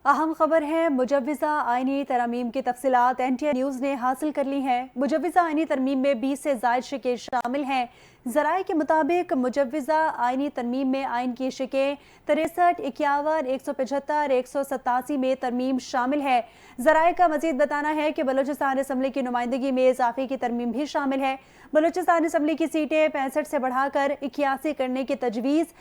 اہم خبر ہے مجوزہ آئینی ترامیم کی تفصیلات NTN نیوز نے حاصل کر لی ہیں۔ مجوزہ آئینی ترمیم میں 20 سے زائد شقیں شامل ہیں۔ ذرائع کے مطابق مجوزہ آئینی ترمیم میں آئین کی شقیں 63, 51, 175, 187 میں ترمیم شامل ہے۔ ذرائع کا مزید بتانا ہے کہ بلوچستان اسمبلی کی نمائندگی میں اضافے کی ترمیم بھی شامل ہے۔ بلوچستان اسمبلی کی سیٹیں 65 سے بڑھا کر 81 کرنے کی تجویز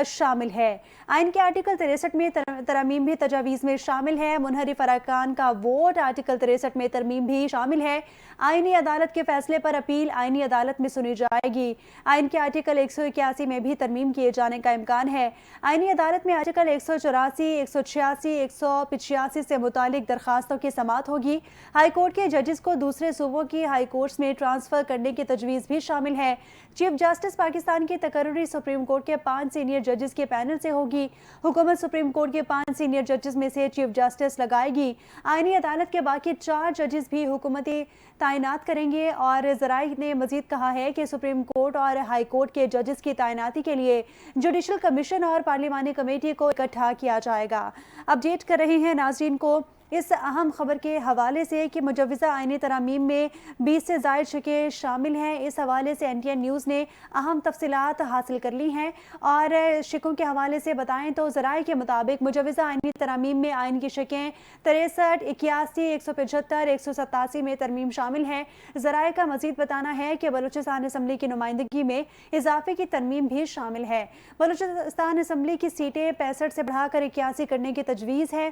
شامل ہے۔ آئین کے آرٹیکل 63 میں ترامیم بھی تجاویز میں شامل ہے۔ منحرف اراکان کا ووٹ آرٹیکل 63 میں ترمیم بھی شامل ہے۔ آئینی عدالت کے فیصلے پر اپیل آئینی عدالت میں سنی جائے گی۔ آئین کے آرٹیکل 181 میں بھی ترمیم کیے جانے کا امکان ہے۔ آئینی عدالت میں آرٹیکل 184, 186, 185 سے متعلق درخواستوں کی سماعت ہوگی۔ ہائی کورٹ کے ججز کو دوسرے صوبوں کی ہائی کورٹس میں ٹرانسفر کرنے کی تجویز بھی شامل ہے۔ چیف جسٹس پاکستان کی تقرری سپریم کورٹ کے 5 سینئر ججز کے پینل سے ہوگی۔ حکومت سپریم کورٹ کے 5 سینئر ججز میں سے چیف جسٹس لگائے گی۔ آئینی عدالت کے باقی 4 ججز بھی حکومتی تعینات کریں گے، اور ذرائع نے مزید کہا ہے کہ سپریم کورٹ اور ہائی کورٹ کے ججز کی تعیناتی کے لیے جوڈیشل کمیشن اور پارلیمانی کمیٹی کو اکٹھا کیا جائے گا۔ اپڈیٹ کر رہے ہیں ناظرین کو اس اہم خبر کے حوالے سے کہ مجوزہ آئینی ترامیم میں 20 سے زائد شقیں شامل ہیں۔ اس حوالے سے NTN نیوز نے اہم تفصیلات حاصل کر لی ہیں، اور شقوں کے حوالے سے بتائیں تو ذرائع کے مطابق مجوزہ آئینی ترامیم میں آئین کی شقیں 63, 81, 175, 187 میں ترمیم شامل ہے۔ ذرائع کا مزید بتانا ہے کہ بلوچستان اسمبلی کی نمائندگی میں اضافے کی ترمیم بھی شامل ہے۔ بلوچستان اسمبلی کی سیٹیں 65 سے بڑھا کر 81 کرنے کی تجویز ہے۔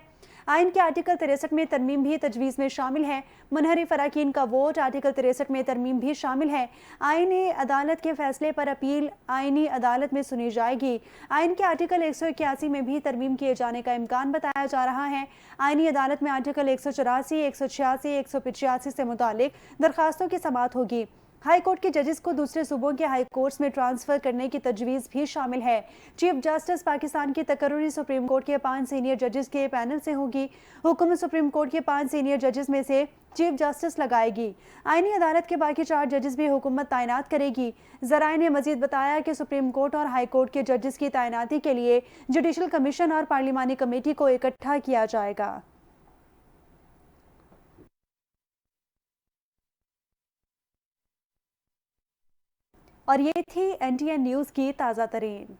آئین کے آرٹیکل 63 میں ترمیم بھی تجویز میں شامل ہے۔ منحرف اراکین کا ووٹ آرٹیکل 63 میں ترمیم بھی شامل ہے۔ آئینی عدالت کے فیصلے پر اپیل آئینی عدالت میں سنی جائے گی۔ آئین کے آرٹیکل 181 میں بھی ترمیم کیے جانے کا امکان بتایا جا رہا ہے۔ آئینی عدالت میں آرٹیکل 184, 186, 185 سے متعلق درخواستوں کی سماعت ہوگی۔ ہائی کورٹ کے ججز کو دوسرے صوبوں کے ہائی کورٹس میں ٹرانسفر کرنے کی تجویز بھی شامل ہے۔ چیف جسٹس پاکستان کی تقرری سپریم کورٹ کے 5 سینئر ججز کے پینل سے ہوگی۔ حکومت سپریم کورٹ کے 5 سینئر ججز میں سے چیف جسٹس لگائے گی۔ آئینی عدالت کے باقی 4 ججز بھی حکومت تعینات کرے گی۔ ذرائع نے مزید بتایا کہ سپریم کورٹ اور ہائی کورٹ کے ججز کی تعیناتی کے لیے جوڈیشل کمیشن اور پارلیمانی کمیٹی کو اکٹھا کیا جائے گا۔ اور یہ تھی NTN نیوز کی تازہ ترین